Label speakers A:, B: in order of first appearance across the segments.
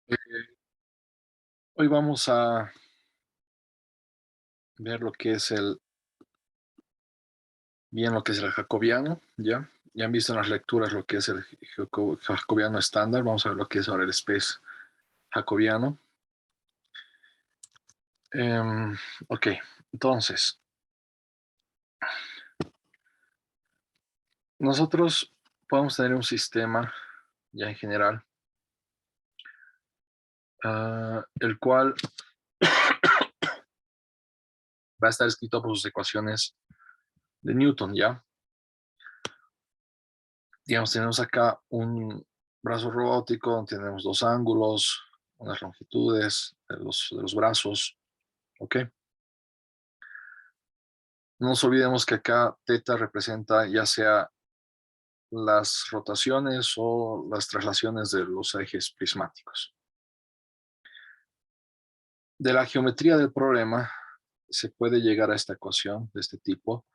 A: Eh, Hoy vamos a ver lo que es el jacobiano, ¿ya? Ya han visto en las lecturas lo que es el jacobiano estándar. Vamos a ver lo que es ahora el space jacobiano. Ok, entonces, nosotros podemos tener un sistema, ya en general, el cual va a estar escrito por sus ecuaciones de Newton, ¿ya? Digamos, tenemos acá un brazo robótico, tenemos dos ángulos, unas longitudes de los brazos, ¿ok? No nos olvidemos que acá teta representa ya sea las rotaciones o las traslaciones de los ejes prismáticos. De la geometría del problema se puede llegar a esta ecuación de este tipo,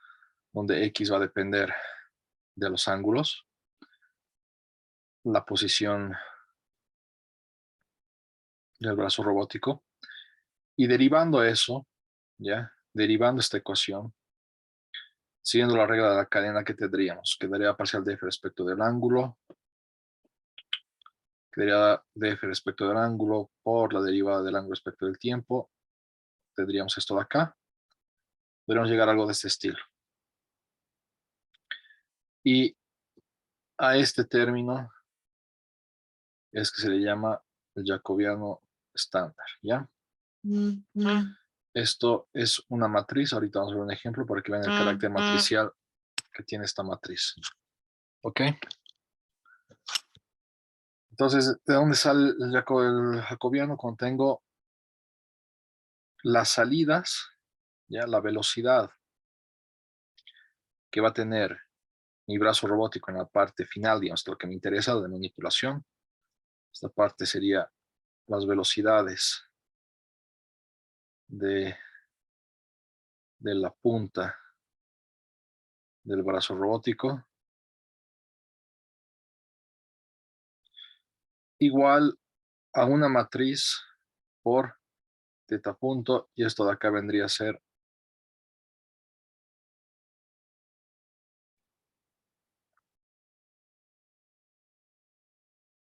A: donde x va a depender de los ángulos, la posición del brazo robótico, y derivando eso, ¿ya? Derivando esta ecuación, siguiendo la regla de la cadena que tendríamos, quedaría parcial de f respecto del ángulo, quedaría df respecto del ángulo por la derivada del ángulo respecto del tiempo, tendríamos esto de acá, podríamos llegar a algo de este estilo. Y a este término es que se le llama el jacobiano estándar, ¿ya? Esto es una matriz, ahorita vamos a ver un ejemplo para que vean el carácter matricial que tiene esta matriz. ¿Ok? Entonces, ¿de dónde sale el jacobiano? Cuando tengo las salidas, ya la velocidad que va a tener mi brazo robótico en la parte final, digamos, lo que me interesa de manipulación. Esta parte sería las velocidades de, de la punta del brazo robótico, igual a una matriz por teta punto, y esto de acá vendría a ser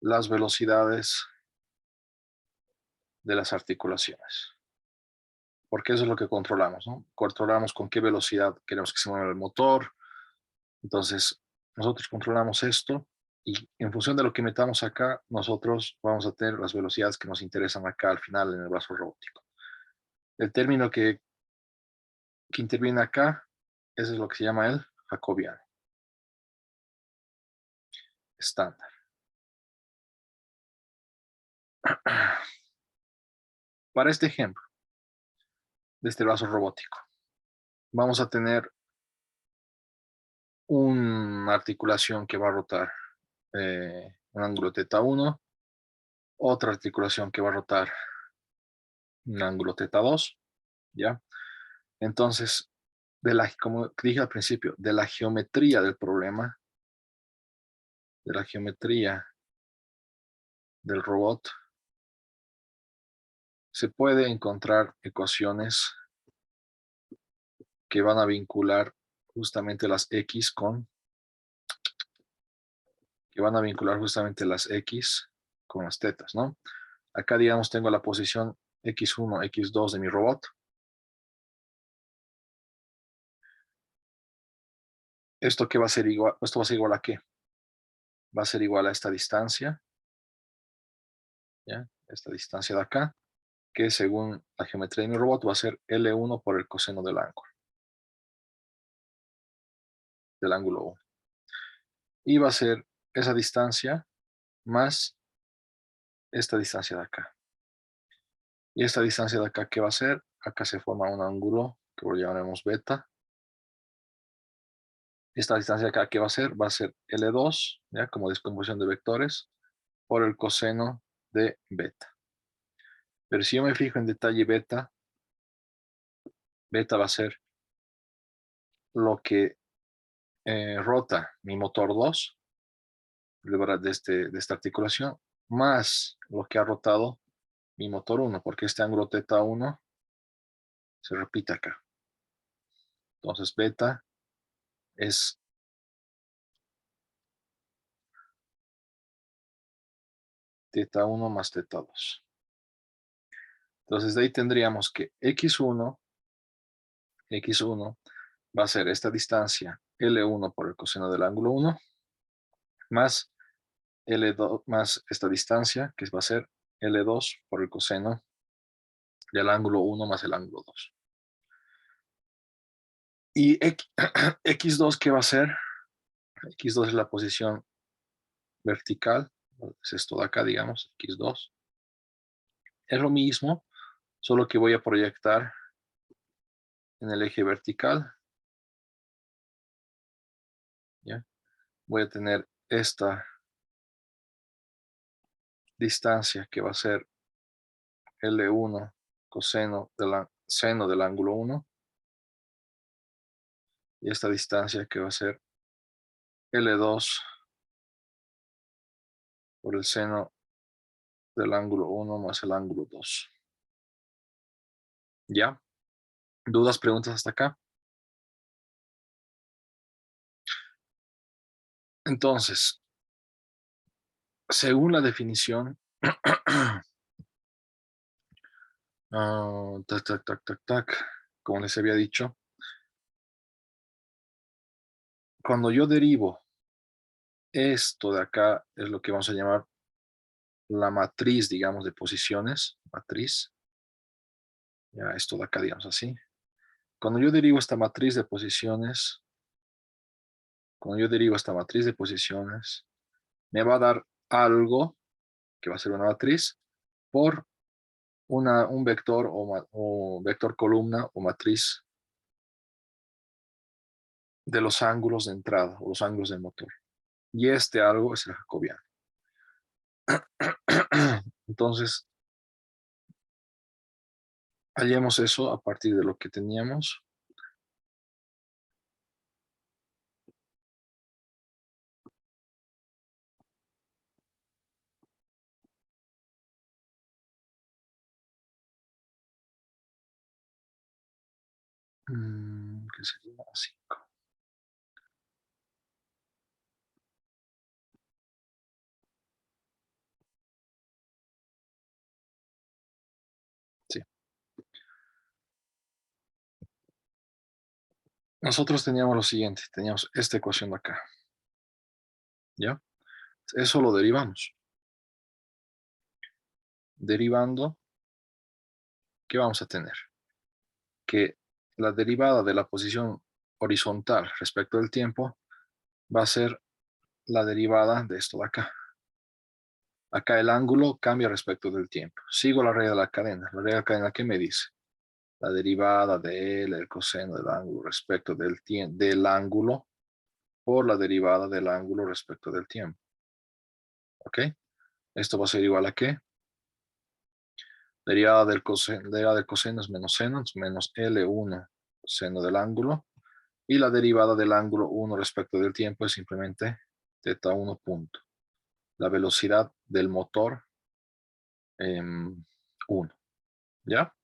A: las velocidades de las articulaciones. Porque eso es lo que controlamos, ¿no? Controlamos con qué velocidad queremos que se mueva el motor. Entonces, nosotros controlamos esto y en función de lo que metamos acá, nosotros vamos a tener las velocidades que nos interesan acá al final en el brazo robótico. El término que interviene acá, eso es lo que se llama el jacobiano estándar. Para este ejemplo de este brazo robótico, vamos a tener una articulación que va a rotar un ángulo teta 1, otra articulación que va a rotar un ángulo teta 2, ¿ya? Entonces, como dije al principio, de la geometría del problema, de la geometría del robot, se puede encontrar ecuaciones que van a vincular justamente las X con las tetas, ¿no? Acá, digamos, tengo la posición X1, X2 de mi robot. ¿Esto qué va a ser igual? ¿Esto va a ser igual a qué? Va a ser igual a esta distancia, ¿ya? Esta distancia de acá, que según la geometría de mi robot va a ser L1 por el coseno del ángulo 1. Y va a ser esa distancia más esta distancia de acá. Y esta distancia de acá, ¿qué va a ser? Acá se forma un ángulo que lo llamaremos beta. Esta distancia de acá, ¿qué va a ser? Va a ser L2, ¿ya? Como descomposición de vectores, por el coseno de beta. Pero si yo me fijo en detalle beta, beta va a ser lo que rota mi motor 2 de esta articulación, más lo que ha rotado mi motor 1, porque este ángulo teta 1 se repite acá. Entonces beta es teta 1 más teta 2. Entonces de ahí tendríamos que x1 va a ser esta distancia L1 por el coseno del ángulo 1 más L2 más esta distancia que va a ser L2 por el coseno del ángulo 1 más el ángulo 2. Y x2, ¿qué va a ser? X2 es la posición vertical, es esto de acá, digamos, x2. Es lo mismo, solo que voy a proyectar en el eje vertical. ¿Ya? Voy a tener esta distancia que va a ser L1 coseno seno del ángulo 1 y esta distancia que va a ser L2 por el seno del ángulo 1 más el ángulo 2. ¿Ya? ¿Dudas, preguntas hasta acá? Entonces, según la definición, tac, tac, tac, tac, tac, como les había dicho, cuando yo derivo esto de acá, es lo que vamos a llamar la matriz, digamos, de posiciones, matriz, ya esto de acá, digamos así. Cuando yo derivo esta matriz de posiciones, me va a dar algo, que va a ser una matriz, por un vector o vector columna o matriz de los ángulos de entrada o los ángulos del motor. Y este algo es el jacobiano. Entonces, hallemos eso a partir de lo que teníamos. ¿Qué sería? 5. Sí. Nosotros teníamos lo siguiente, teníamos esta ecuación de acá. ¿Ya? Eso lo derivamos. Derivando, ¿qué vamos a tener? Que la derivada de la posición horizontal respecto del tiempo va a ser la derivada de esto de acá. Acá el ángulo cambia respecto del tiempo. Sigo la regla de la cadena. La regla de la cadena, ¿qué me dice? La derivada de L, el coseno del ángulo respecto del ángulo por la derivada del ángulo respecto del tiempo. ¿Ok? Esto va a ser igual a ¿qué? Derivada del coseno es menos seno, es menos L1 seno del ángulo. Y la derivada del ángulo 1 respecto del tiempo es simplemente teta 1 punto. La velocidad del motor 1. ¿Ya?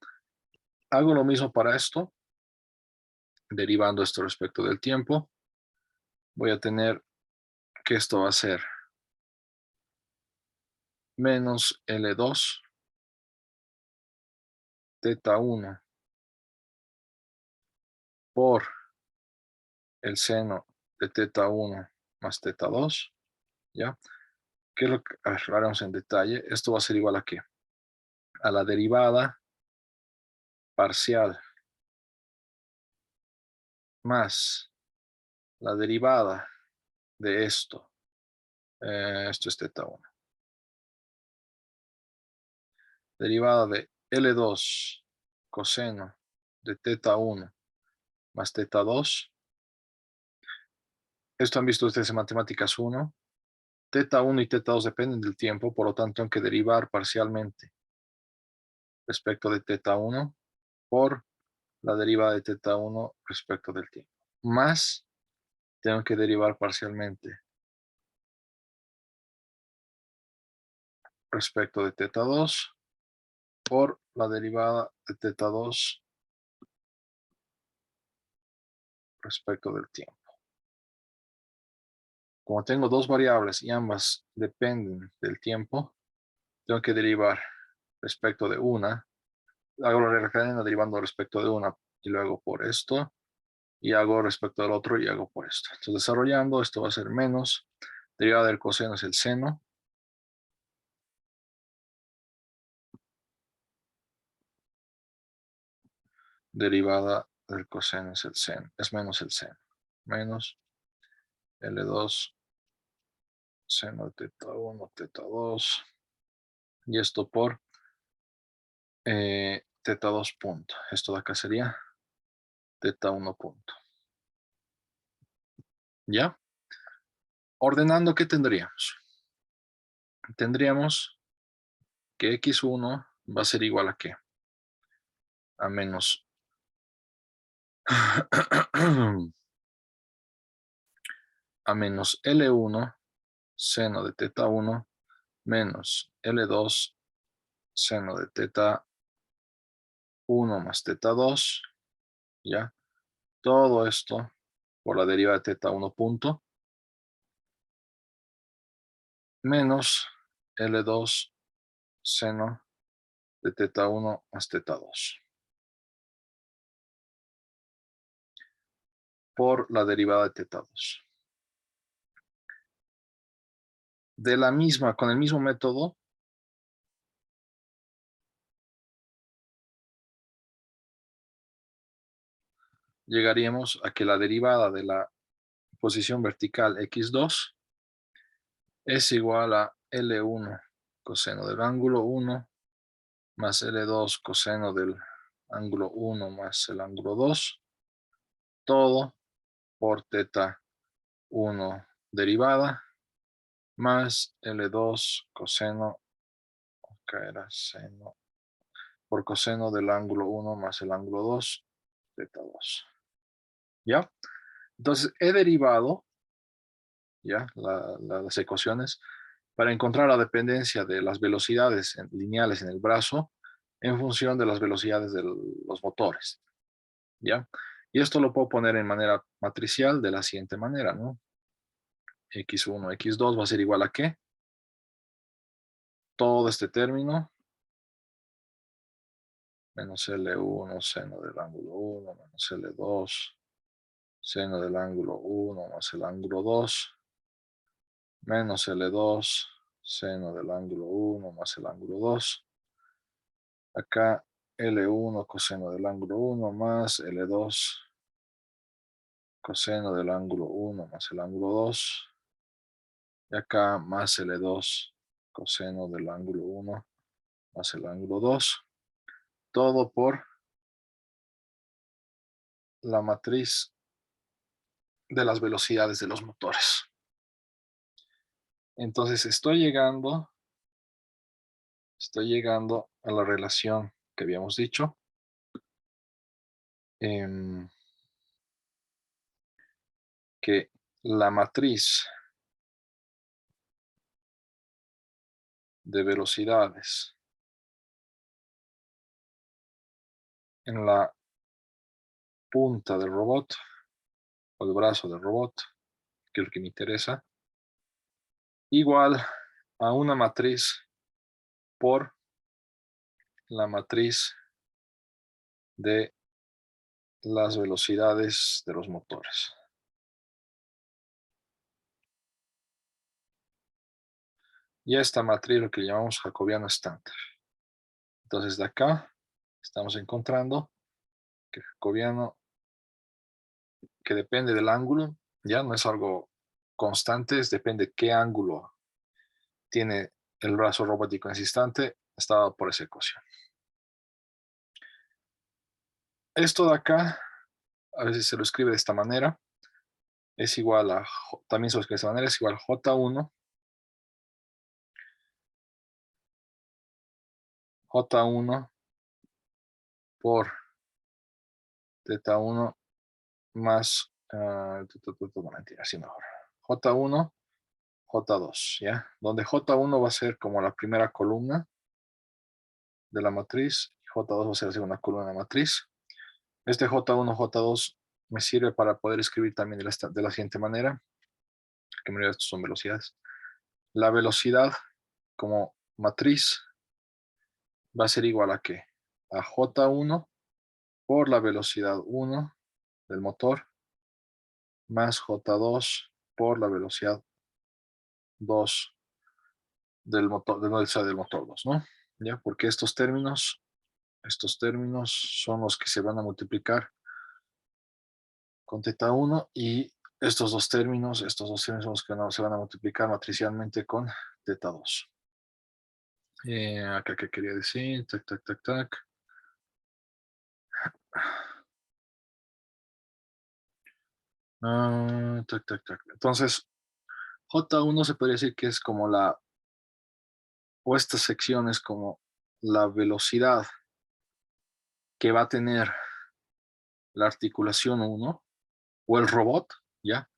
A: Hago lo mismo para esto. Derivando esto respecto del tiempo. Voy a tener que esto va a ser menos L2 teta 1 por el seno de teta 1 más teta 2. ¿Ya? ¿Qué es lo que haremos en detalle? Esto va a ser igual a ¿qué? A la derivada parcial más la derivada de esto. Esto es teta 1. Derivada de L2 coseno de teta 1 más teta 2. Esto han visto ustedes en matemáticas 1. Teta 1 y teta 2 dependen del tiempo, por lo tanto tengo que derivar parcialmente respecto de teta 1 por la derivada de teta 1 respecto del tiempo. Más tengo que derivar parcialmente respecto de teta 2 por la derivada de teta 2 respecto del tiempo. Como tengo dos variables y ambas dependen del tiempo, tengo que derivar respecto de una. Hago la cadena derivando respecto de una y luego por esto. Y hago respecto del otro y hago por esto. Entonces desarrollando, esto va a ser menos. Derivada del coseno es el seno. Derivada del coseno es el seno. Es menos el seno. Menos L2 seno de teta 1, teta 2. Y esto por teta 2 punto. Esto de acá sería teta 1 punto. ¿Ya? Ordenando, ¿qué tendríamos? Tendríamos que x1 va a ser igual a ¿qué? A menos a menos L1 seno de teta 1 menos L2 seno de teta 1 más teta 2, ¿ya? Todo esto por la derivada de teta 1 punto, menos L2 seno de teta 1 más teta 2. Por la derivada de teta 2. De la misma, con el mismo método, llegaríamos a que la derivada de la posición vertical x2 es igual a L1 coseno del ángulo 1 más L2 coseno del ángulo 1 más el ángulo 2, todo por teta 1 derivada más L2 coseno, acá era seno, por coseno del ángulo 1 más el ángulo 2, teta 2. ¿Ya? Entonces he derivado ya las ecuaciones para encontrar la dependencia de las velocidades lineales en el brazo en función de las velocidades de los motores. ¿Ya? Y esto lo puedo poner en manera matricial de la siguiente manera, ¿no? X1, X2 va a ser igual a ¿qué? Todo este término menos L1 seno del ángulo 1 menos L2 seno del ángulo 1 más el ángulo 2 menos L2 seno del ángulo 1 más el ángulo 2. Acá L1 coseno del ángulo 1 más L2 coseno del ángulo 1 más el ángulo 2. Y acá más L2 coseno del ángulo 1 más el ángulo 2. Todo por la matriz de las velocidades de los motores. Entonces estoy llegando a la relación que habíamos dicho. Que la matriz de velocidades en la punta del robot o el brazo del robot, que es lo que me interesa, igual a una matriz por la matriz de las velocidades de los motores. Y esta matriz lo que llamamos jacobiano estándar. Entonces de acá estamos encontrando que jacobiano, que depende del ángulo, ya no es algo constante, depende de qué ángulo tiene el brazo robótico en ese instante, está dado por esa ecuación. Esto de acá, a veces se lo escribe de esta manera, es igual a, también se lo escribe de esta manera, es igual a J1 por teta 1 más, no mentira, así mejor. J1 J2, ¿ya? Donde J1 va a ser como la primera columna de la matriz, y J2 va a ser la segunda columna de la matriz. Este J1, J2 me sirve para poder escribir también de la siguiente manera, que me estos son velocidades. La velocidad como matriz va a ser igual a ¿qué? A J1 por la velocidad 1 del motor más J2 por la velocidad 2 del motor, del motor 2, ¿no? ¿Ya? Porque estos términos son los que se van a multiplicar con teta 1 y estos dos términos son los que se van a multiplicar matricialmente con teta 2. Acá, ¿qué quería decir? Tac, tac, tac, tac. Tac, tac, tac. Entonces, J1 se podría decir que es como o esta sección es como la velocidad que va a tener la articulación 1 o el robot, ¿ya?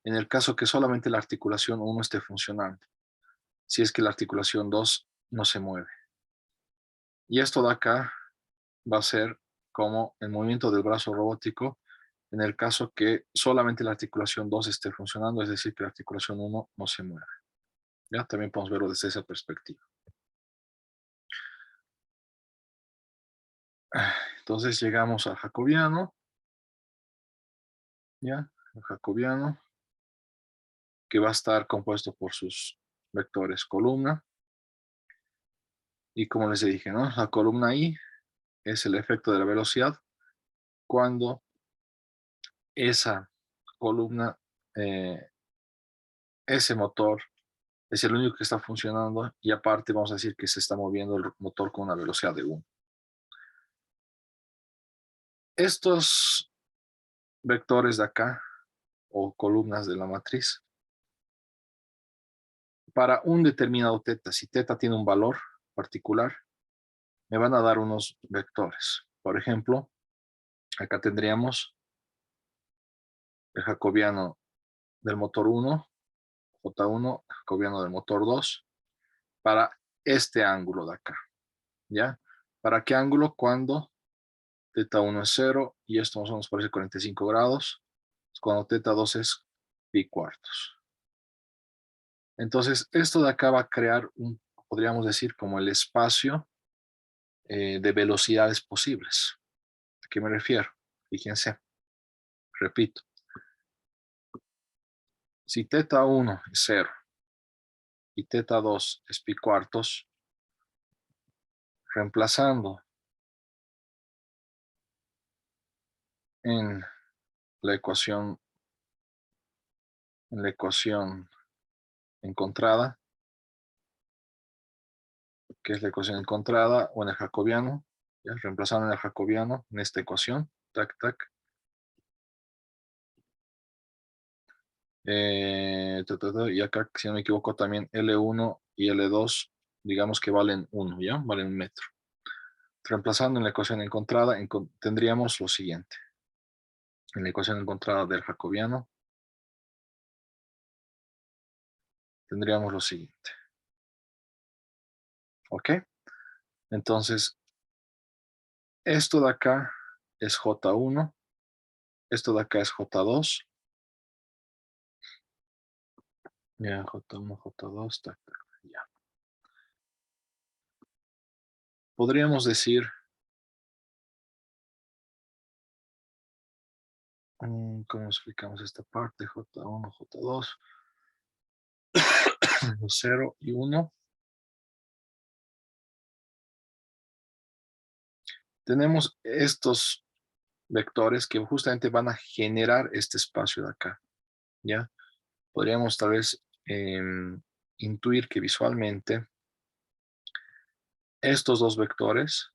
A: En el caso que solamente la articulación 1 esté funcionando, si es que la articulación 2 no se mueve. Y esto de acá va a ser como el movimiento del brazo robótico en el caso que solamente la articulación 2 esté funcionando, es decir, que la articulación 1 no se mueve. ¿Ya? También podemos verlo desde esa perspectiva. Entonces llegamos al jacobiano, ¿ya? El jacobiano, que va a estar compuesto por sus vectores columna. Y como les dije, ¿no? La columna I es el efecto de la velocidad cuando esa columna, ese motor es el único que está funcionando y aparte vamos a decir que se está moviendo el motor con una velocidad de 1. Estos vectores de acá o columnas de la matriz, para un determinado teta, si teta tiene un valor particular, me van a dar unos vectores. Por ejemplo, acá tendríamos el jacobiano del motor 1, J1, jacobiano del motor 2, para este ángulo de acá, ¿ya? ¿Para qué ángulo? Cuando teta 1 es 0 y esto nos parece 45 grados, cuando teta 2 es pi cuartos. Entonces, esto de acá va a crear podríamos decir, como el espacio de velocidades posibles. ¿A qué me refiero? Fíjense, repito. Si teta 1 es 0 y teta 2 es pi cuartos, reemplazando en la ecuación encontrada, que es la ecuación encontrada, o en el jacobiano, ¿ya? Reemplazando en el jacobiano, en esta ecuación, tac, tac. Y acá, si no me equivoco, también L1 y L2, digamos que valen 1, ¿ya? Valen 1 metro. Reemplazando en la ecuación encontrada, tendríamos lo siguiente. En la ecuación encontrada del jacobiano, tendríamos lo siguiente. ¿Ok? Entonces, esto de acá es J1, esto de acá es J2. Ya, J1, J2, tac, tac, ya. Podríamos decir, ¿cómo explicamos esta parte? J1, J2, 0 y 1. Tenemos estos vectores que justamente van a generar este espacio de acá, ¿ya? Podríamos tal vez intuir que visualmente estos dos vectores,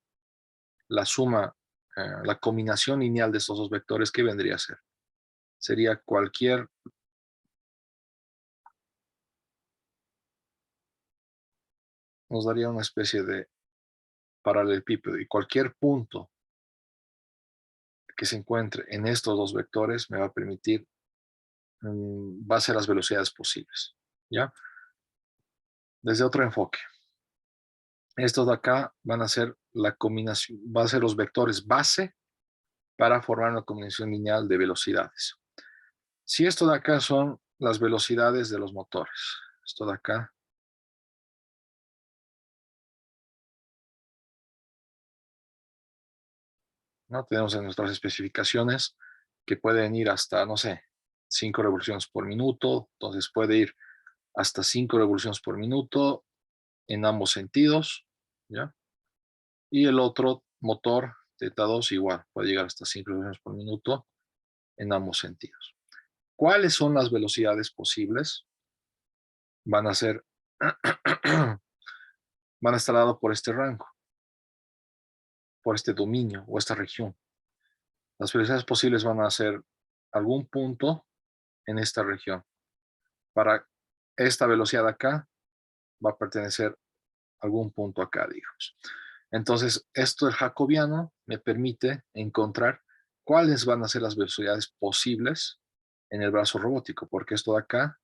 A: la suma, la combinación lineal de estos dos vectores, ¿qué vendría a ser? Sería nos daría una especie de paralelepípedo y cualquier punto que se encuentre en estos dos vectores me va a permitir, va a ser las velocidades posibles, ¿ya? Desde otro enfoque. Estos de acá van a ser la combinación, van a ser los vectores base para formar una combinación lineal de velocidades. Si esto de acá son las velocidades de los motores, esto de acá, ¿no? Tenemos en nuestras especificaciones que pueden ir hasta, no sé, 5 revoluciones por minuto, entonces puede ir hasta 5 revoluciones por minuto en ambos sentidos, ¿ya? Y el otro motor, Teta 2, igual, puede llegar hasta 5 revoluciones por minuto en ambos sentidos. ¿Cuáles son las velocidades posibles? Van a ser, van a estar dados por este rango, por este dominio o esta región. Las velocidades posibles van a ser algún punto en esta región. Para esta velocidad acá va a pertenecer a algún punto acá, digamos. Entonces, esto del jacobiano me permite encontrar cuáles van a ser las velocidades posibles en el brazo robótico, porque esto de acá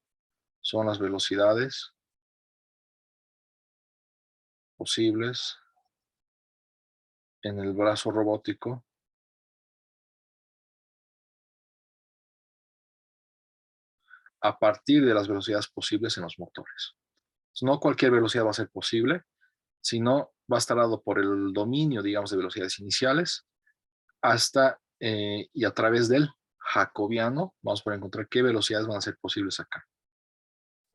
A: son las velocidades posibles en el brazo robótico a partir de las velocidades posibles en los motores. No cualquier velocidad va a ser posible, sino va a estar dado por el dominio, digamos, de velocidades iniciales hasta y a través del jacobiano vamos a poder encontrar qué velocidades van a ser posibles acá.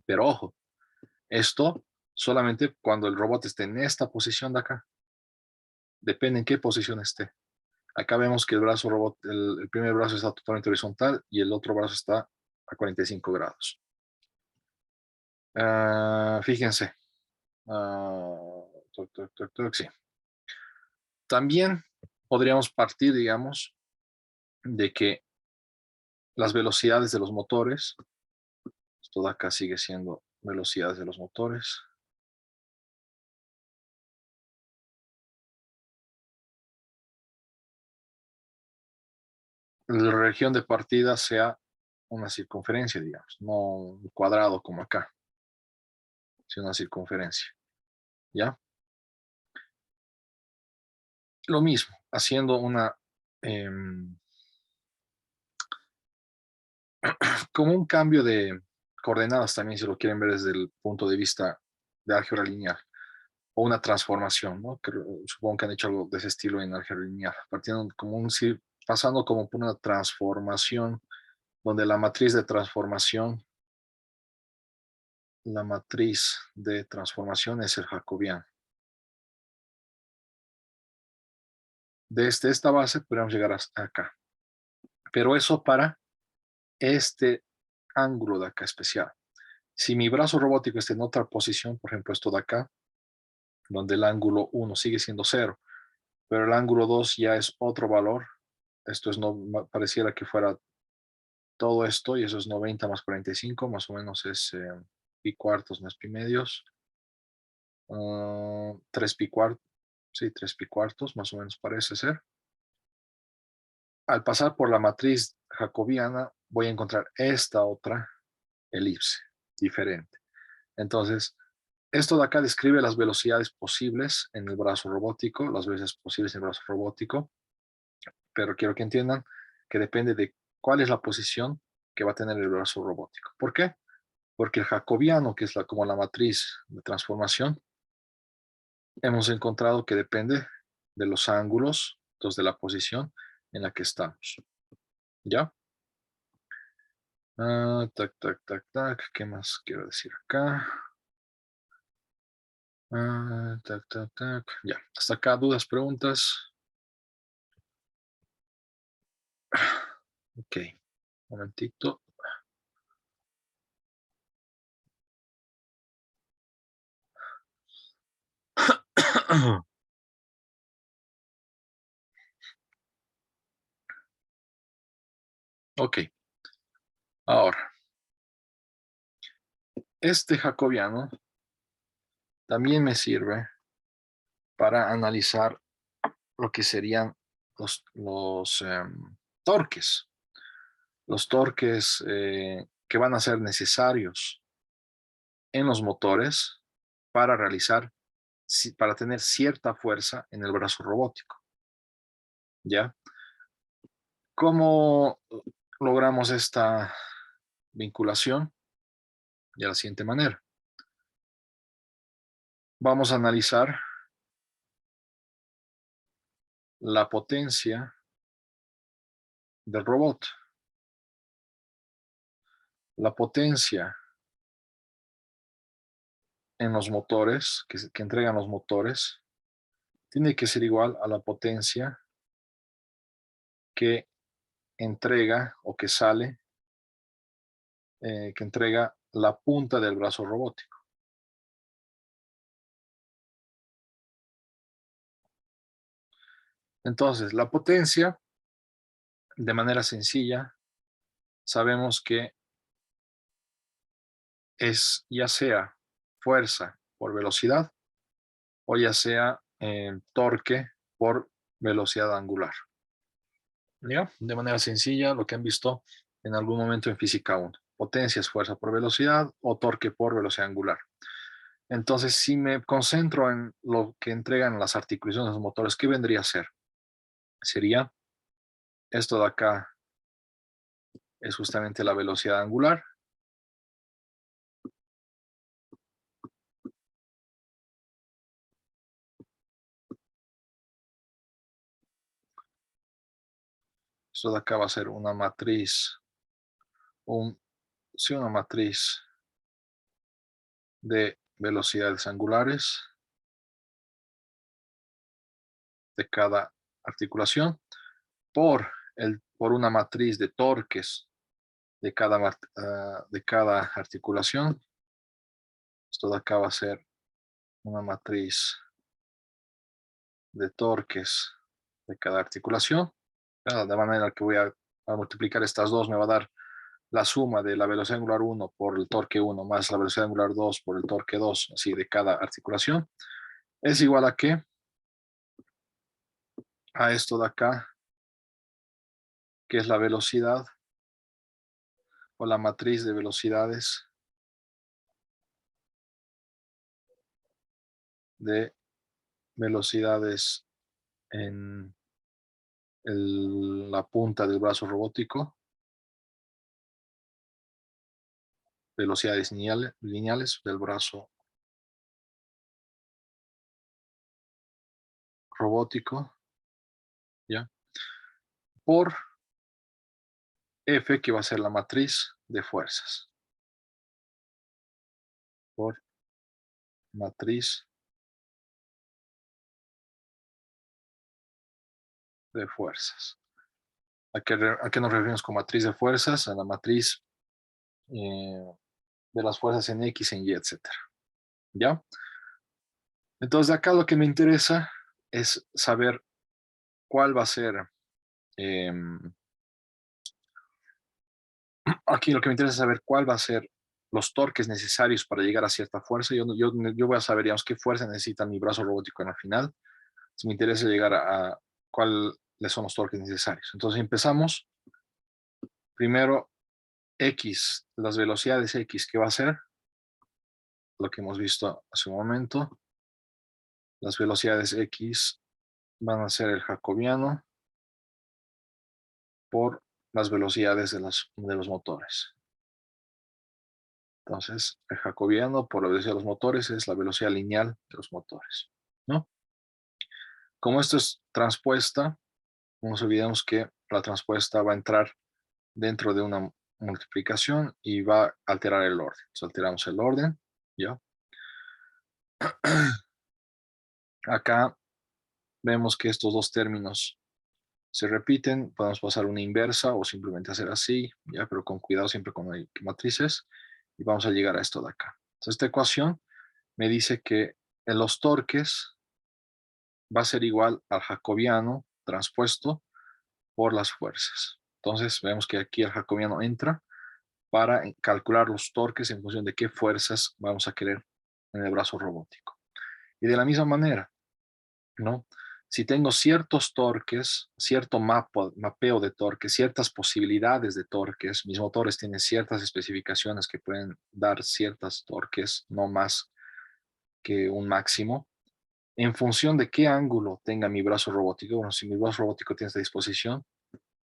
A: Pero ojo, esto solamente cuando el robot esté en esta posición de acá. Depende en qué posición esté. Acá vemos que el brazo robot, el primer brazo está totalmente horizontal y el otro brazo está a 45 grados. Fíjense. Sí. También podríamos partir, digamos, de que las velocidades de los motores, esto de acá sigue siendo velocidades de los motores. La región de partida sea una circunferencia, digamos, no un cuadrado como acá, sino una circunferencia, ¿ya? Lo mismo, haciendo una, como un cambio de coordenadas también, si lo quieren ver desde el punto de vista de álgebra lineal, o una transformación, ¿no? Que supongo que han hecho algo de ese estilo en álgebra lineal, partiendo como pasando como por una transformación, donde la matriz de transformación es el jacobiano. Desde esta base podríamos llegar hasta acá. Pero eso para este ángulo de acá especial. Si mi brazo robótico está en otra posición, por ejemplo esto de acá, donde el ángulo 1 sigue siendo 0, pero el ángulo 2 ya es otro valor, esto es no, pareciera que fuera todo esto, y eso es 90 más 45, más o menos es pi cuartos más pi medios, 3 pi cuartos, sí, 3 pi cuartos, más o menos parece ser. Al pasar por la matriz jacobiana, voy a encontrar esta otra elipse diferente. Entonces, esto de acá describe las velocidades posibles en el brazo robótico, las velocidades posibles en el brazo robótico, pero quiero que entiendan que depende de cuál es la posición que va a tener el brazo robótico. ¿Por qué? Porque el jacobiano, que es como la matriz de transformación, hemos encontrado que depende de los ángulos, entonces de la posición en la que estamos. ¿Ya? Tac, tac, tac, tac. ¿Qué más quiero decir acá? Tac, tac, tac. Ya. Hasta acá, dudas, preguntas. Ok. Un momentito. Ok. Ahora, este jacobiano también me sirve para analizar lo que serían los torques. Los torques que van a ser necesarios en los motores para para tener cierta fuerza en el brazo robótico, ¿ya? ¿Cómo logramos esta vinculación? De la siguiente manera. Vamos a analizar la potencia del robot. La potencia en los motores, que entregan los motores, tiene que ser igual a la potencia que entrega o que sale, que entrega la punta del brazo robótico. Entonces, la potencia, de manera sencilla, sabemos que es ya sea fuerza por velocidad o ya sea torque por velocidad angular. ¿Ya? De manera sencilla, lo que han visto en algún momento en física 1. Potencia es fuerza por velocidad o torque por velocidad angular. Entonces, si me concentro en lo que entregan las articulaciones de los motores, ¿qué vendría a ser? Sería esto de acá, es justamente la velocidad angular. Esto de acá va a ser una matriz, una matriz de velocidades angulares de cada articulación por una matriz de torques de cada articulación. Esto de acá va a ser una matriz de torques de cada articulación. De manera que voy a multiplicar estas dos, me va a dar la suma de la velocidad angular 1 por el torque 1 más la velocidad angular 2 por el torque 2, así de cada articulación. Es igual a qué? A esto de acá, que es la velocidad o la matriz de velocidades en la punta del brazo robótico, velocidades lineales del brazo robótico, ¿ya? Por F, que va a ser la matriz de fuerzas. Por matriz de fuerzas. ¿A qué nos referimos con matriz de fuerzas? A la matriz de las fuerzas en X, en Y, etcétera. ¿Ya? Entonces, acá lo que me interesa es saber cuál va a ser. Aquí lo que me interesa es saber cuál va a ser los torques necesarios para llegar a cierta fuerza. Yo voy a saber, digamos, qué fuerza necesita mi brazo robótico en la final. Si me interesa llegar a cuáles son los torques necesarios. Entonces empezamos. Primero, X, las velocidades X, ¿qué va a ser? Lo que hemos visto hace un momento. Las velocidades X van a ser el jacobiano por las velocidades de los motores. Entonces, el jacobiano por la velocidad de los motores es la velocidad lineal de los motores, ¿no? Como esto es transpuesta, no nos olvidemos que la transpuesta va a entrar dentro de una multiplicación y va a alterar el orden. Entonces, alteramos el orden, ¿ya? Acá vemos que estos dos términos se repiten, podemos pasar una inversa o simplemente hacer así, ya, pero con cuidado siempre con matrices, y vamos a llegar a esto de acá. Entonces, esta ecuación me dice que en los torques va a ser igual al jacobiano transpuesto por las fuerzas. Entonces, vemos que aquí el jacobiano entra para calcular los torques en función de qué fuerzas vamos a querer en el brazo robótico. Y de la misma manera, ¿no? si tengo ciertos torques, cierto mapeo de torques, ciertas posibilidades de torques, mis motores tienen ciertas especificaciones que pueden dar ciertos torques, no más que un máximo, en función de qué ángulo tenga mi brazo robótico. Bueno, si mi brazo robótico tiene esta disposición,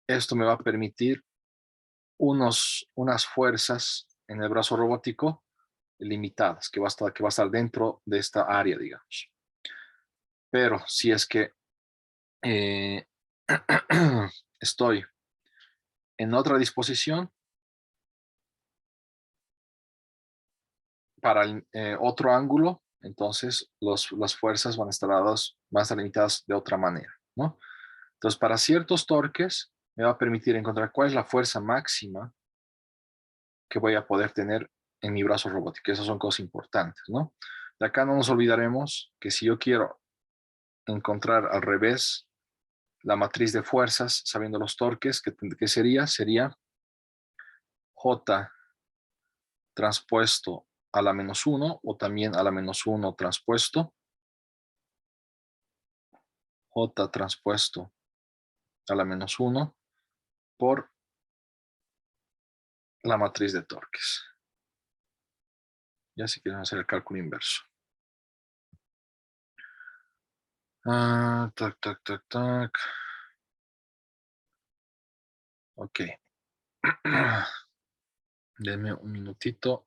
A: esto me va a permitir unas fuerzas en el brazo robótico limitadas, que va a estar dentro de esta área, digamos. Pero si es que eh, estoy en otra disposición para otro ángulo, entonces las fuerzas van a estar limitadas de otra manera, ¿no? Entonces, para ciertos torques, me va a permitir encontrar cuál es la fuerza máxima que voy a poder tener en mi brazo robótico. Esas son cosas importantes, ¿no? De acá no nos olvidaremos que si yo quiero encontrar al revés la matriz de fuerzas, sabiendo los torques, ¿qué sería? Sería J transpuesto a la menos 1 o también a la menos 1 transpuesto, J transpuesto a la menos 1 por la matriz de torques. Ya si quieren hacer el cálculo inverso. Tac, tac, tac, tac. Ok. Denme un minutito.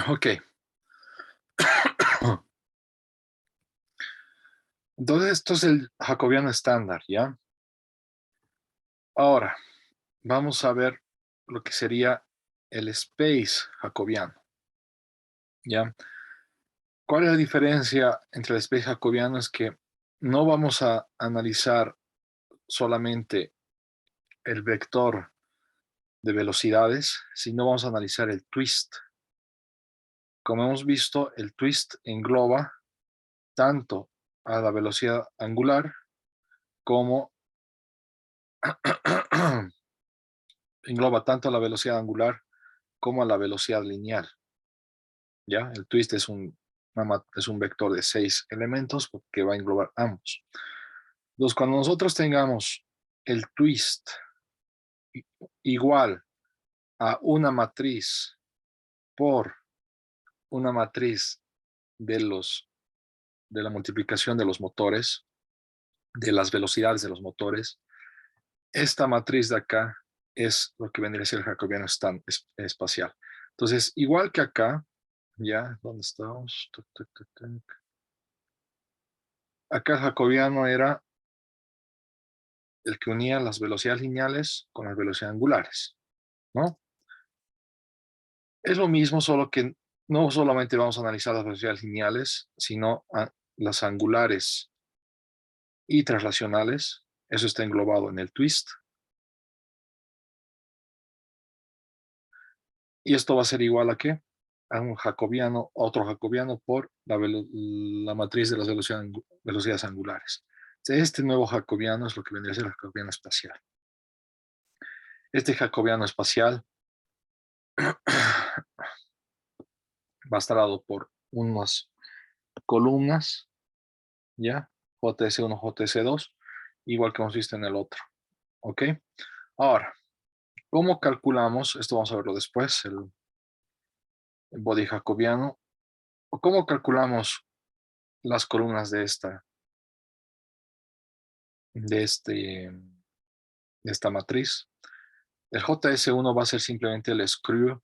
A: Ok. Entonces, esto es el jacobiano estándar, ¿ya? Ahora, vamos a ver lo que sería el space jacobiano, ¿ya? ¿Cuál es la diferencia entre el space jacobiano? Es que no vamos a analizar solamente el vector de velocidades, sino vamos a analizar el twist. Como hemos visto, el twist engloba tanto a la velocidad angular como engloba tanto a la velocidad angular como a la velocidad lineal. ¿Ya? El twist es un vector de 6 elementos que va a englobar ambos. Entonces, cuando nosotros tengamos el twist igual a una matriz por una matriz de, de la multiplicación de los motores, de las velocidades de los motores, esta matriz de acá es lo que vendría a ser el jacobiano espacial. Entonces, igual que acá, ¿ya? ¿Dónde estamos? Acá el jacobiano era el que unía las velocidades lineales con las velocidades angulares, ¿no? Es lo mismo, solo que no solamente vamos a analizar las velocidades lineales, sino las angulares y traslacionales. Eso está englobado en el twist. Y esto va a ser igual a ¿qué? A un jacobiano, otro jacobiano por la matriz de las velocidades angulares. Este nuevo jacobiano es lo que vendría a ser el jacobiano espacial. Este jacobiano espacial va a estar dado por unas columnas, ¿ya? JS1, JS2, igual que hemos visto en el otro, ¿ok? Ahora, ¿cómo calculamos? Esto vamos a verlo después, el body jacobiano. ¿Cómo calculamos las columnas de, este, de esta matriz? El JS1 va a ser simplemente el screw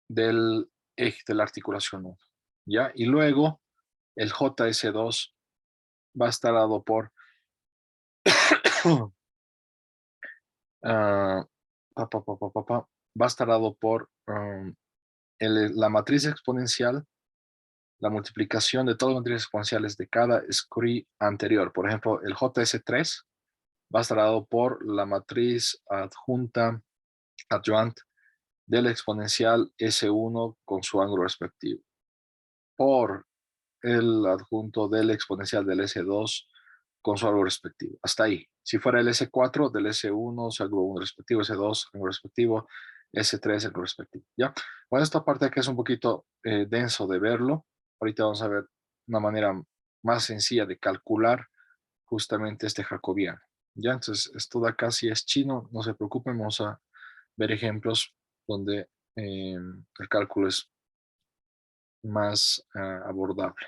A: del eje de la articulación 1, ¿ya? Y luego el JS2 va a estar dado por uh, va a estar dado por la matriz exponencial, la multiplicación de todas las matrices exponenciales de cada screw anterior. Por ejemplo, el JS3 va a estar dado por la matriz adjoint del exponencial S1 con su ángulo respectivo, por el adjunto del exponencial del S2 con su ángulo respectivo. Hasta ahí. Si fuera el S4 del S1, su ángulo respectivo, S2, ángulo respectivo, S3, ángulo respectivo. ¿Ya? Bueno, esta parte aquí es un poquito denso de verlo. Ahorita vamos a ver una manera más sencilla de calcular justamente este jacobiano. ¿Ya? Entonces, esto de acá si es chino, no se preocupen, vamos a ver ejemplos donde el cálculo es más abordable.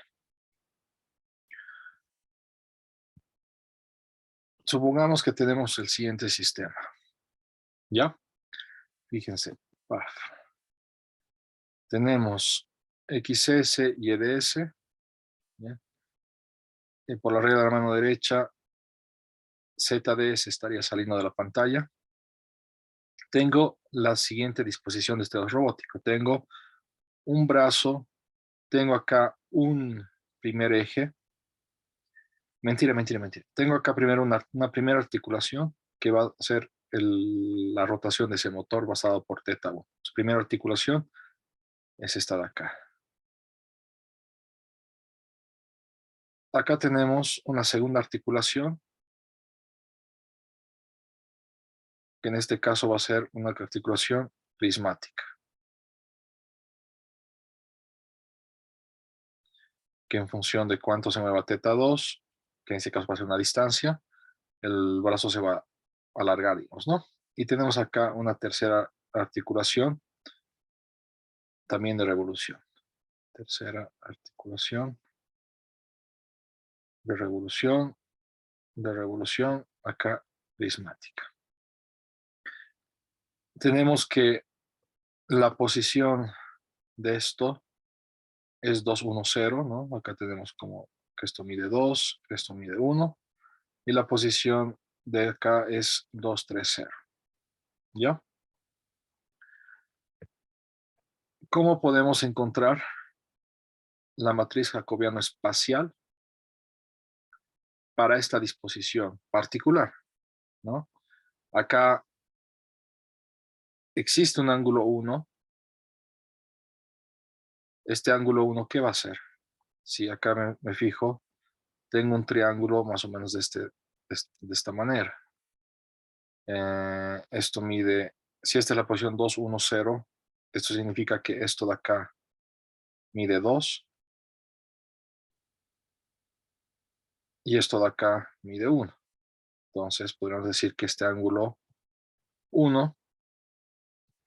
A: Supongamos que tenemos el siguiente sistema, ¿ya? Fíjense, tenemos XS y EDS, ¿ya? Y por la regla de la mano derecha, ZDS estaría saliendo de la pantalla. Tengo la siguiente disposición de este robótico. Tengo un brazo, tengo acá un primer eje. Mentira. Tengo acá primero una primera articulación que va a ser la rotación de ese motor basado por θ1. Su primera articulación es esta de acá. Acá tenemos una segunda articulación, que en este caso va a ser una articulación prismática, que en función de cuánto se mueva θ2, que en este caso va a ser una distancia, el brazo se va a alargar, digamos, ¿no? Y tenemos acá una tercera articulación, también de revolución. Tercera articulación de revolución, acá prismática. Tenemos que la posición de esto es 210, ¿no? Acá tenemos como que esto mide 2, esto mide 1, y la posición de acá es 230, ¿ya? ¿Cómo podemos encontrar la matriz jacobiano espacial para esta disposición particular, ¿no? Acá existe un ángulo 1. Este ángulo 1, ¿qué va a ser? Si acá me fijo, tengo un triángulo más o menos de esta manera. Esto mide, si esta es la posición 210, esto significa que esto de acá mide 2 y esto de acá mide 1. Entonces podríamos decir que este ángulo 1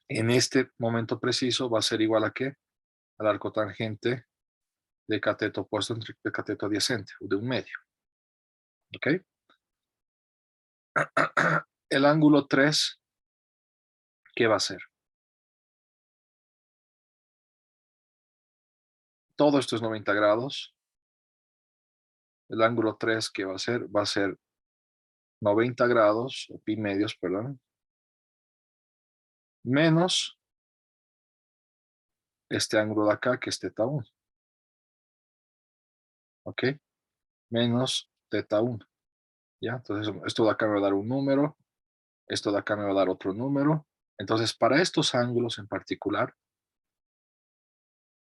A: en este momento preciso va a ser igual a ¿qué? Al arco tangente de cateto opuesto entre el cateto adyacente, o de un medio. ¿Ok? El ángulo 3, ¿qué va a ser? Todo esto es 90 grados. El ángulo 3, ¿qué va a ser? Va a ser 90 grados, o pi medios, perdón, menos este ángulo de acá, que es teta 1. ¿Ok? Menos teta 1. ¿Ya? Entonces, esto de acá me va a dar un número, esto de acá me va a dar otro número. Entonces, para estos ángulos en particular,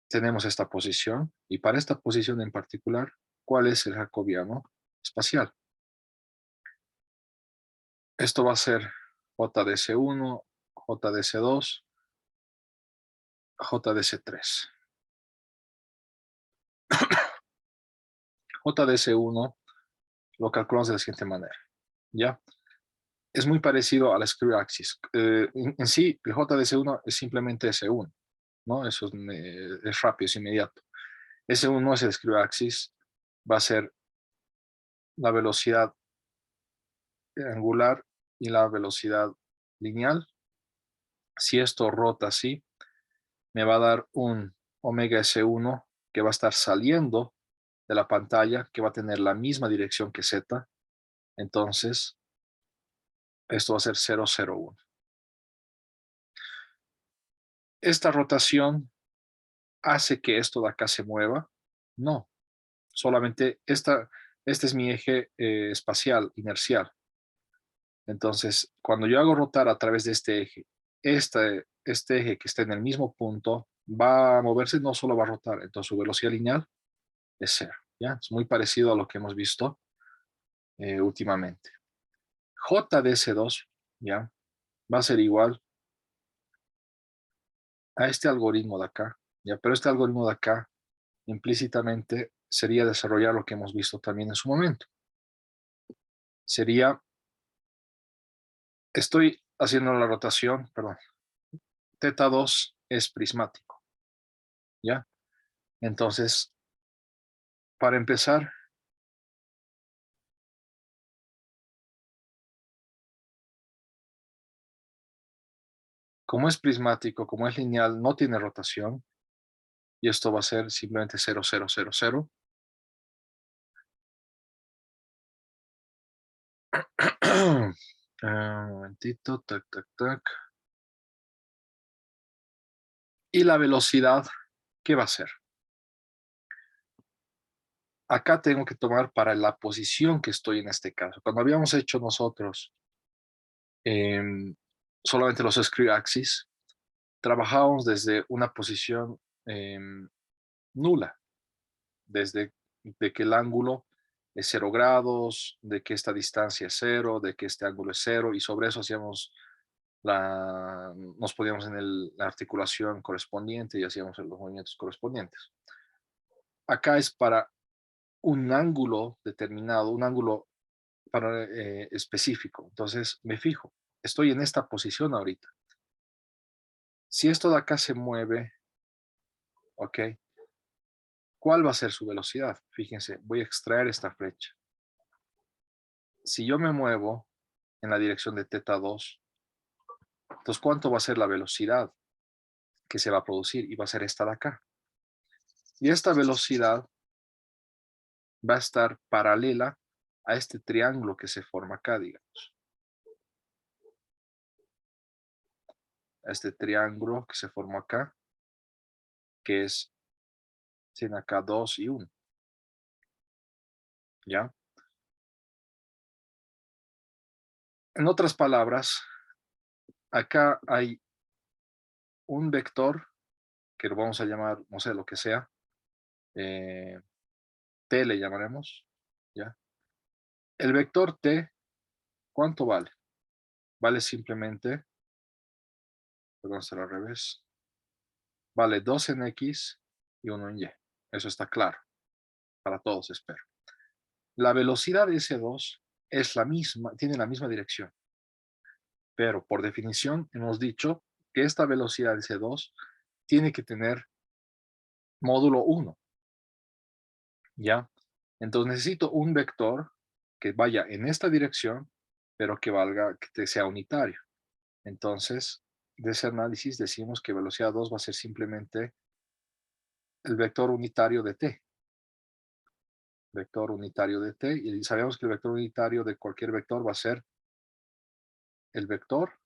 A: tenemos esta posición, y para esta posición en particular, ¿cuál es el jacobiano espacial? Esto va a ser JDC1, JDC2, JDC3. JDC1 lo calculamos de la siguiente manera, ¿ya? Es muy parecido a la screw axis. En sí, el JDC1 es simplemente S1, ¿no? Eso es rápido, es inmediato. S1 es el screw axis, va a ser la velocidad angular y la velocidad lineal. Si esto rota así, me va a dar un omega S1 que va a estar saliendo de la pantalla, que va a tener la misma dirección que Z. Entonces, esto va a ser 001. ¿Esta rotación hace que esto de acá se mueva? No, solamente este es mi eje espacial, inercial. Entonces, cuando yo hago rotar a través de este eje, este eje que está en el mismo punto va a moverse, no solo va a rotar, entonces su velocidad lineal es cero. ¿Ya? Es muy parecido a lo que hemos visto últimamente. JDS2, ¿ya? Va a ser igual a este algoritmo de acá, ¿ya? Pero este algoritmo de acá implícitamente sería desarrollar lo que hemos visto también en su momento. Sería, estoy haciendo la rotación, perdón, teta 2 es prismático, ¿ya? Entonces, para empezar, como es prismático, como es lineal, no tiene rotación, y esto va a ser simplemente 0, 0, 0, 0. Un momentito, tac, tac, tac. Y la velocidad, ¿qué va a ser? Acá tengo que tomar para la posición que estoy en este caso. Cuando habíamos hecho nosotros em, solamente los screw axis, trabajábamos desde una posición nula, desde de que el ángulo es 0 grados, de que esta distancia es 0, de que este ángulo es 0, y sobre eso hacíamos nos poníamos en la articulación correspondiente y hacíamos los movimientos correspondientes. Acá es para un ángulo determinado, un ángulo específico. Entonces me fijo, estoy en esta posición ahorita. Si esto de acá se mueve, ¿ok? ¿Cuál va a ser su velocidad? Fíjense, voy a extraer esta flecha. Si yo me muevo en la dirección de teta 2, entonces ¿cuánto va a ser la velocidad? que se va a producir y va a ser esta de acá. Y esta velocidad va a estar paralela a este triángulo que se forma acá, digamos. A este triángulo que se formó acá, que es, tiene acá 2 y 1. ¿Ya? En otras palabras, acá hay un vector, que lo vamos a llamar, no sé, lo que sea, eh, t le llamaremos, ¿ya? El vector t, ¿cuánto vale? Vale simplemente, perdón, será al revés, vale 2 en x y 1 en y. Eso está claro, para todos, espero. La velocidad de ese 2 es la misma, tiene la misma dirección, pero por definición hemos dicho que esta velocidad de ese 2 tiene que tener módulo 1, ¿ya? Entonces necesito un vector que vaya en esta dirección, pero que valga, que sea unitario. Entonces, de ese análisis decimos que velocidad 2 va a ser simplemente el vector unitario de t. Vector unitario de t, y sabemos que el vector unitario de cualquier vector va a ser el vector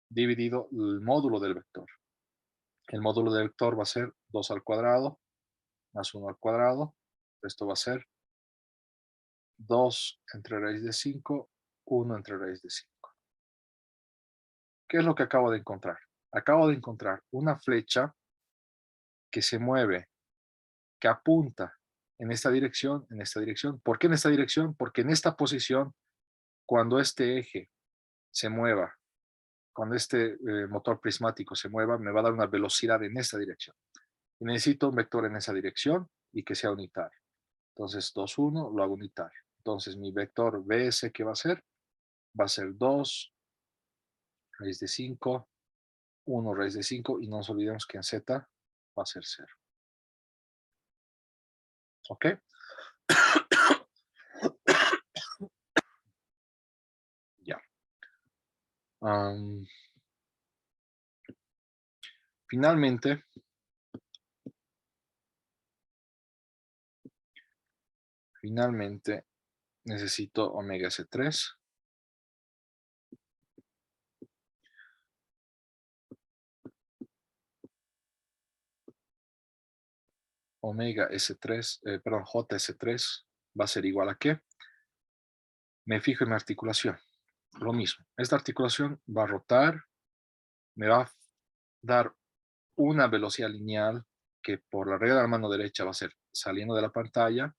A: dividido el módulo del vector. El módulo del vector va a ser 2 al cuadrado más 1 al cuadrado. Esto va a ser 2 entre raíz de 5, 1 entre raíz de 5. ¿Qué es lo que acabo de encontrar? Acabo de encontrar una flecha que se mueve, que apunta en esta dirección, en esta dirección. ¿Por qué en esta dirección? Porque en esta posición, cuando este eje se mueva, cuando este motor prismático se mueva, me va a dar una velocidad en esta dirección. Y necesito un vector en esa dirección y que sea unitario. Entonces, 2, 1, lo hago unitario. Entonces, mi vector BS, ¿qué va a ser? Va a ser 2 raíz de 5, 1 raíz de 5, y no nos olvidemos que en Z va a ser 0. ¿Ok? Ya. Finalmente, necesito omega S3. Omega S3, perdón, JS3 va a ser igual a ¿qué? Me fijo en mi articulación. Lo mismo. Esta articulación va a rotar, me va a dar una velocidad lineal que por la regla de la mano derecha va a ser saliendo de la pantalla,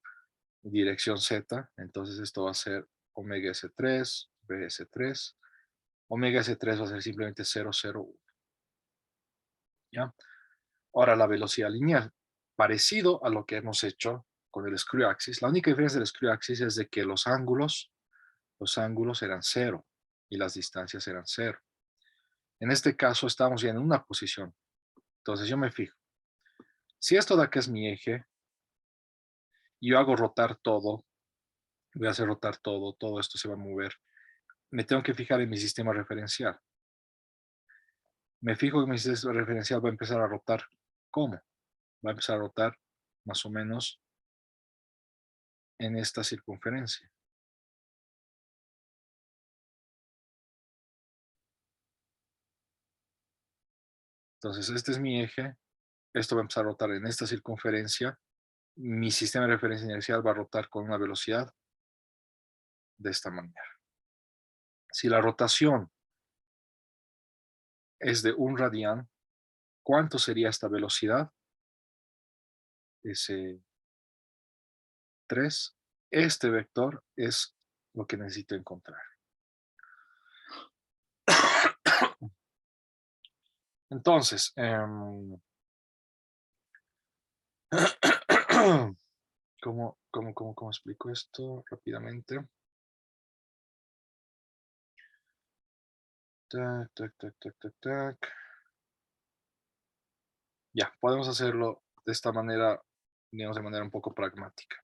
A: dirección Z. Entonces esto va a ser omega S3, BS3. Omega S3 va a ser simplemente 0, 0, 1. ¿Ya? Ahora la velocidad lineal, parecido a lo que hemos hecho con el screw axis. La única diferencia del screw axis es de que los ángulos eran 0 y las distancias eran 0. En este caso estamos ya en una posición. Entonces yo me fijo. Si esto de acá es mi eje, y yo hago rotar todo, voy a hacer rotar todo, todo esto se va a mover. Me tengo que fijar en mi sistema referencial. Me fijo que mi sistema referencial va a empezar a rotar. ¿Cómo? Va a empezar a rotar más o menos en esta circunferencia. Entonces este es mi eje, esto va a empezar a rotar en esta circunferencia. Mi sistema de referencia inercial va a rotar con una velocidad de esta manera. Si la rotación es de 1 radián, ¿cuánto sería esta velocidad? S3. Este vector es lo que necesito encontrar. Entonces, ¿cómo explico esto rápidamente? Tac, tac, tac, tac, tac, tac. Ya, podemos hacerlo de esta manera, digamos, de manera un poco pragmática.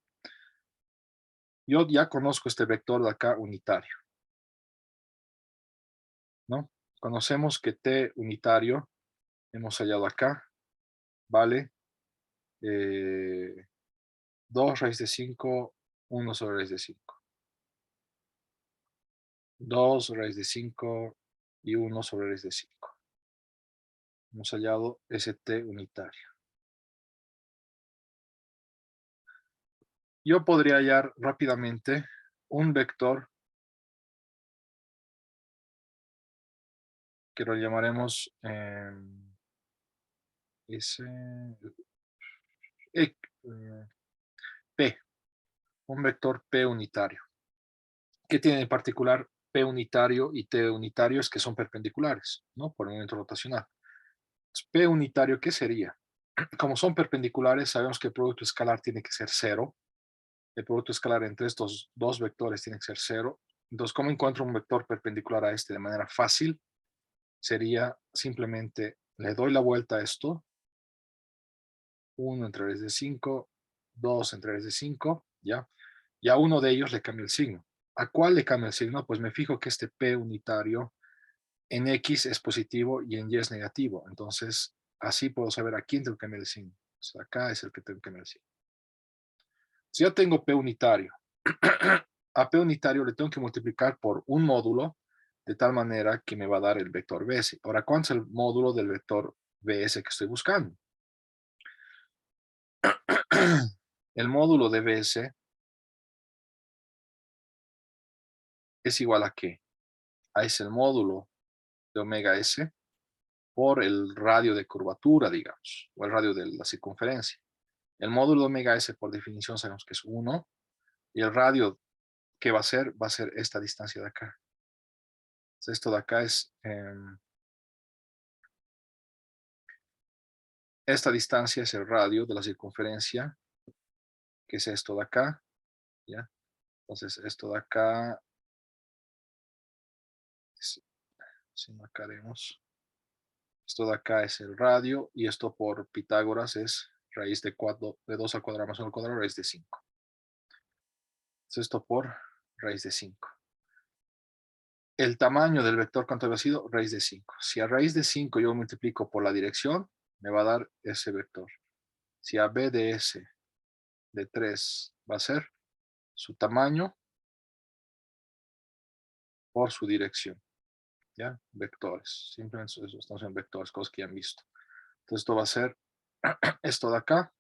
A: Yo ya conozco este vector de acá unitario, ¿no? conocemos que t unitario, hemos hallado acá, vale 2 raíz de 5, 1 sobre raíz de 5. 2 raíz de 5 y 1 sobre raíz de 5. Hemos hallado ese t unitario. Yo podría hallar rápidamente un vector que lo llamaremos eh, P, un vector P unitario. ¿Qué tiene en particular P unitario y T unitario? Es que son perpendiculares, ¿no? Por el momento rotacional. P unitario, ¿qué sería? Como son perpendiculares, sabemos que el producto escalar tiene que ser cero. El producto escalar entre estos dos vectores tiene que ser cero. Entonces, ¿cómo encuentro un vector perpendicular a este de manera fácil? Sería simplemente, le doy la vuelta a esto, 1 entre raíz de 5, 2 entre raíz de 5, ¿ya? Y a uno de ellos le cambio el signo. ¿A cuál le cambio el signo? Pues me fijo que este P unitario en X es positivo y en Y es negativo. Entonces, así puedo saber a quién tengo que cambiar el signo. O sea, acá es el que tengo que cambiar el signo. Si yo tengo P unitario, a P unitario le tengo que multiplicar por un módulo de tal manera que me va a dar el vector BS. Ahora, ¿cuánto es el módulo del vector BS que estoy buscando? El módulo de BS es igual a ¿qué? Es el módulo de omega S por el radio de curvatura, digamos, o el radio de la circunferencia. El módulo de omega S, por definición, sabemos que es 1, y el radio que va a ser esta distancia de acá. Entonces, esto de acá es, esta distancia es el radio de la circunferencia, que es esto de acá, ¿ya? Entonces, esto de acá, si marcaremos, esto de acá es el radio, y esto por Pitágoras es raíz de 2 al cuadrado más 1 al cuadrado, raíz de 5. Entonces, esto por raíz de 5. El tamaño del vector, ¿cuánto había sido? Raíz de 5. Si a raíz de 5 yo multiplico por la dirección, me va a dar ese vector. Si a b de s de 3 va a ser su tamaño por su dirección. ¿Ya? Vectores. Simplemente estamos en vectores, cosas que ya han visto. Entonces esto va a ser esto de acá.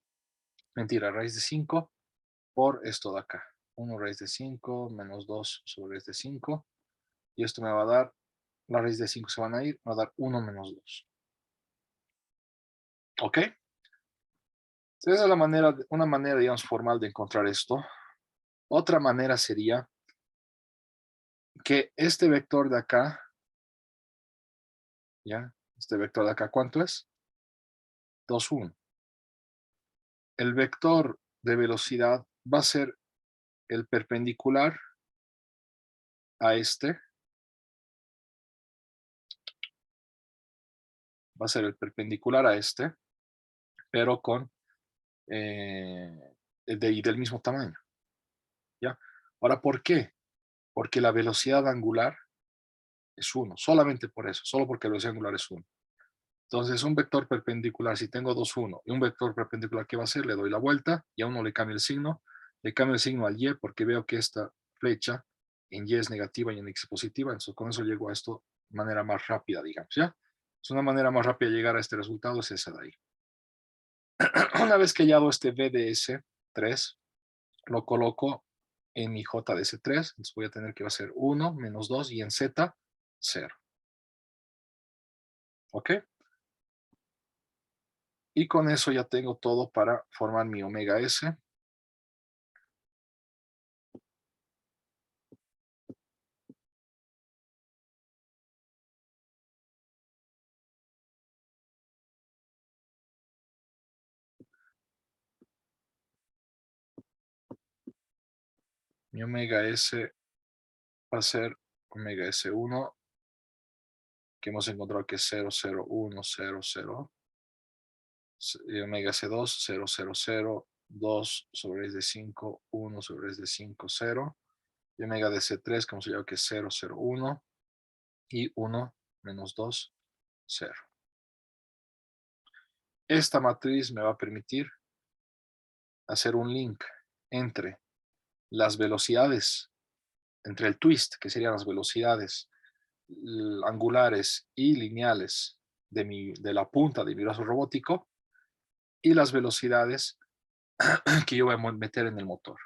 A: Mentira, raíz de 5 por esto de acá. 1 raíz de 5 menos 2 sobre raíz de 5. Y esto me va a dar, la raíz de 5 se van a ir, me va a dar 1 menos 2. ¿Ok? Esa es la manera, una manera, digamos, formal de encontrar esto. Otra manera sería que este vector de acá, ¿ya? Este vector de acá, ¿cuánto es? 2, 1. El vector de velocidad va a ser el perpendicular a este. Va a ser el perpendicular a este, pero con del mismo tamaño. ¿Ya? Ahora, ¿por qué? Porque la velocidad angular es 1, solamente por eso, solo porque la velocidad angular es 1. Entonces, un vector perpendicular, si tengo 2, 1, y un vector perpendicular, ¿qué va a hacer? Le doy la vuelta y a uno le cambio el signo. Le cambio el signo al y porque veo que esta flecha en y es negativa y en x es positiva. Entonces, con eso llego a esto de manera más rápida, digamos, ¿ya? Es una manera más rápida de llegar a este resultado, es esa de ahí. Una vez que he hallado este VDS3, lo coloco en mi JDS3, entonces voy a tener que va a ser 1 menos 2 y en Z, 0. ¿Ok? Y con eso ya tengo todo para formar mi omega S. Mi omega S va a ser omega S1, que hemos encontrado que es 0, 0, 1, 0, 0. Y omega S2, 0, 0, 0, 2 sobre raíz de 5, 1 sobre raíz de 5, 0. Y omega DC3, que hemos hallado que es 0, 0, 1 y 1 menos 2, 0. Esta matriz me va a permitir hacer un link entre las velocidades, entre el twist, que serían las velocidades angulares y lineales de la punta de mi brazo robótico, y las velocidades que yo voy a meter en el motor.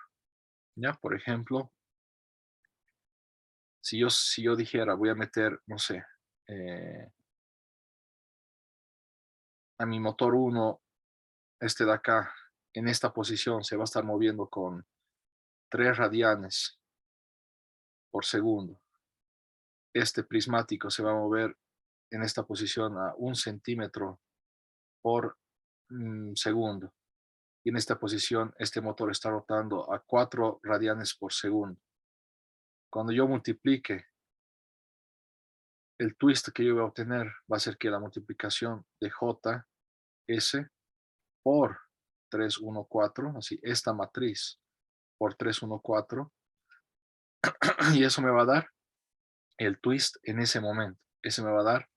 A: ¿Ya? Por ejemplo, si yo dijera, voy a meter, no sé, a mi motor 1, este de acá, en esta posición, se va a estar moviendo con 3 radianes por segundo. Este prismático se va a mover en esta posición a 1 centímetro por segundo. Y en esta posición, este motor está rotando a 4 radianes por segundo. Cuando yo multiplique, el twist que yo voy a obtener va a ser que la multiplicación de JS por 314, así, esta matriz por 314, y eso me va a dar el twist en ese momento. Ese me va a dar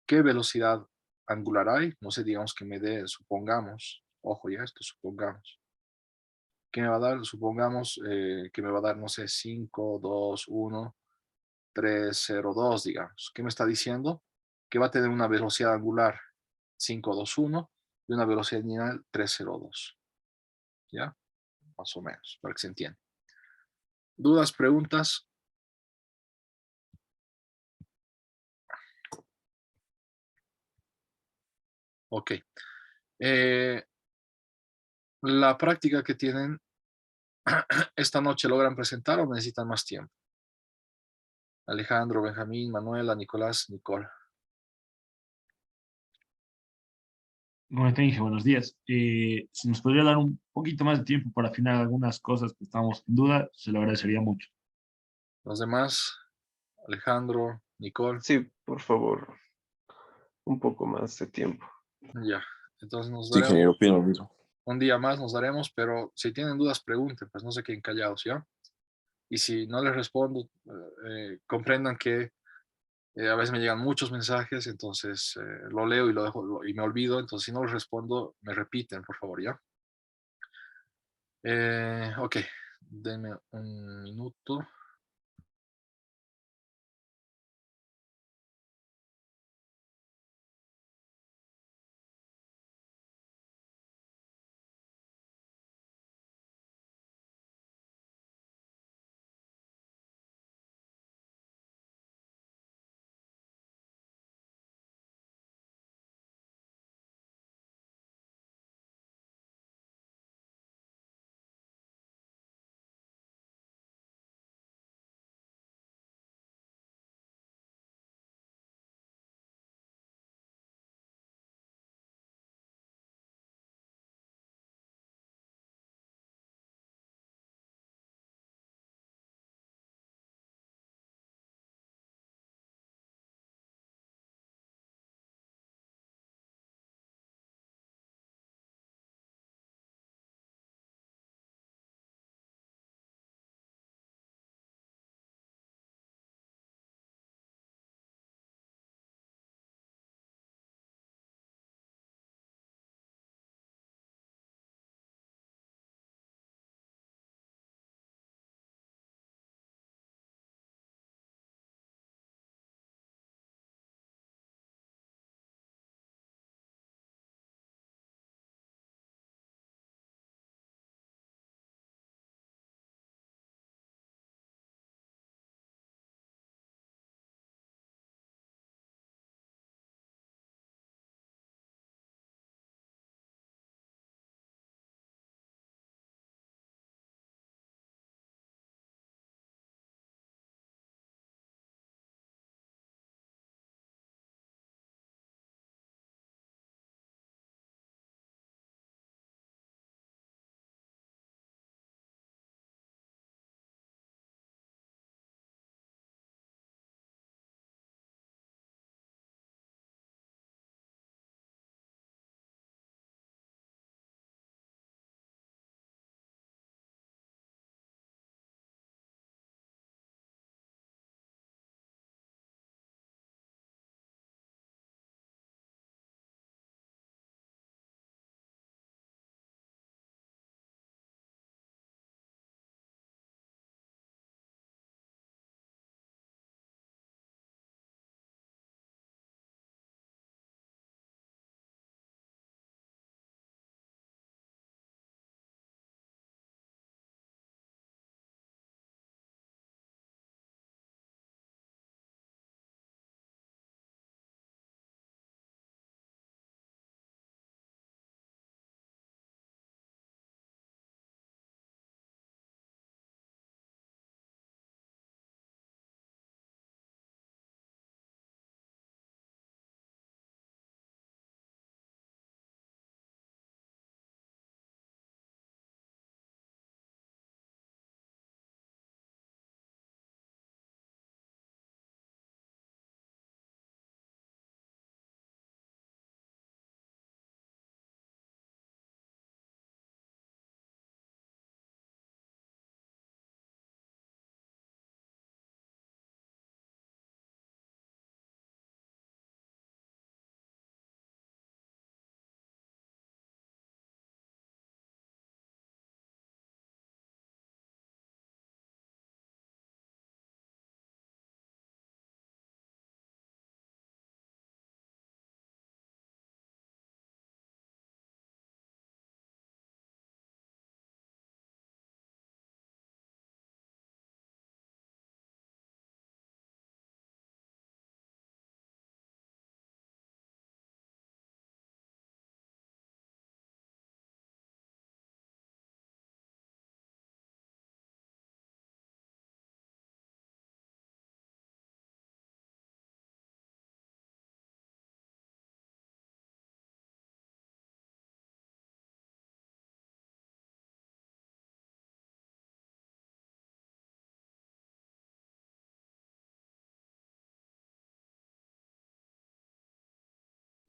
A: qué velocidad angular hay, no sé, digamos que me dé, supongamos, ojo ya, esto supongamos, que me va a dar, supongamos que me va a dar, no sé, 5, 2, 1, 3, 0, 2, digamos. ¿Qué me está diciendo? Que va a tener una velocidad angular 5, 2, 1 y una velocidad lineal 3, 0, 2. ¿Ya? Más o menos, para que se entienda. ¿Dudas, preguntas? Ok. La práctica que tienen esta noche, ¿logran presentar o necesitan más tiempo? Alejandro, Benjamín, Manuela, Nicolás, Nicole.
B: Como te dije, buenos días. Si nos podría dar un poquito más de tiempo para afinar algunas cosas que estamos en duda, se lo agradecería mucho.
A: Los demás, Alejandro, Nicole,
C: Sí, por favor, un poco más de tiempo.
A: ya. Entonces nos
D: Sí,
A: daremos
D: ingeniero, opino lo mismo.
A: un día más, nos daremos, pero si tienen dudas, pregunten, pues no se queden callados, ¿ya? Y si no les respondo, comprendan que a veces me llegan muchos mensajes, entonces lo leo y lo dejo y me olvido, entonces si no les respondo, me repiten, por favor, ¿ya? Ok, denme un minuto.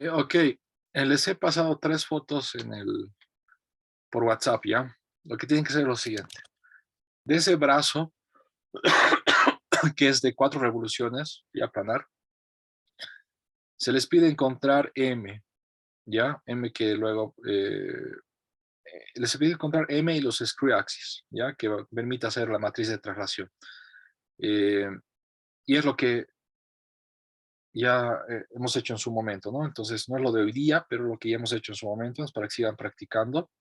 A: Ok, les he pasado 3 fotos por WhatsApp, ¿ya? Lo que tienen que hacer es lo siguiente. De ese brazo, que es de 4 revoluciones, ya planar, se les pide encontrar M, ¿ya? M que luego, les pide encontrar M y los screw axis, ¿ya? Que permite hacer la matriz de traslación. Y es lo que ya hemos hecho en su momento, ¿no? Entonces, no es lo de hoy día, pero lo que ya hemos hecho en su momento, es para que sigan practicando.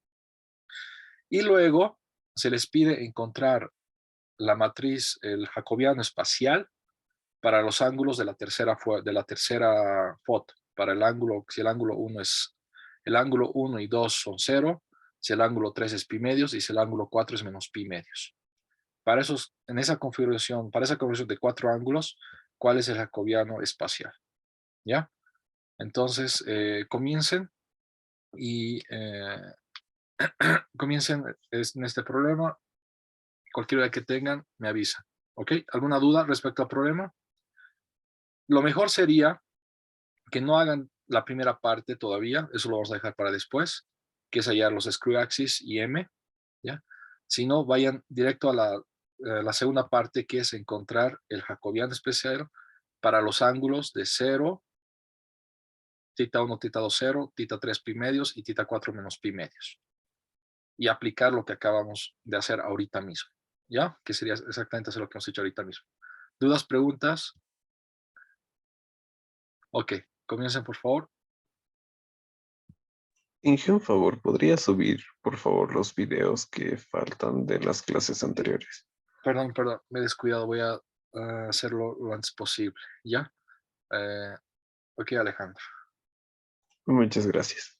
A: Y luego se les pide encontrar la matriz, el jacobiano espacial, para los ángulos de la tercera foto. Para el ángulo, si el ángulo 1 es, el ángulo 1 y 2 son 0, si el ángulo 3 es pi medios y si el ángulo 4 es menos pi medios. Para esos, en esa configuración, para esa configuración de 4 ángulos, ¿cuál es el jacobiano espacial? ¿Ya? Entonces, comiencen y comiencen en este problema. Cualquier duda que tengan, me avisan. ¿Ok? ¿Alguna duda respecto al problema? Lo mejor sería que no hagan la primera parte todavía, eso lo vamos a dejar para después, que es hallar los screw axis y M, ¿ya? Sino vayan directo a la segunda parte, que es encontrar el jacobiano especial para los ángulos de 0, tita 1, tita 2, 0, tita 3, pi medios y tita 4 menos pi medios. Y aplicar lo que acabamos de hacer ahorita mismo, ¿ya? Que sería exactamente lo que hemos hecho ahorita mismo. ¿Dudas, preguntas? Ok, comiencen por favor.
C: Inge, un favor, ¿podría subir, por favor, los videos que faltan de las clases anteriores?
A: Perdón, me he descuidado, voy a hacerlo lo antes posible, ¿ya? Ok, Alejandro.
C: Muchas gracias.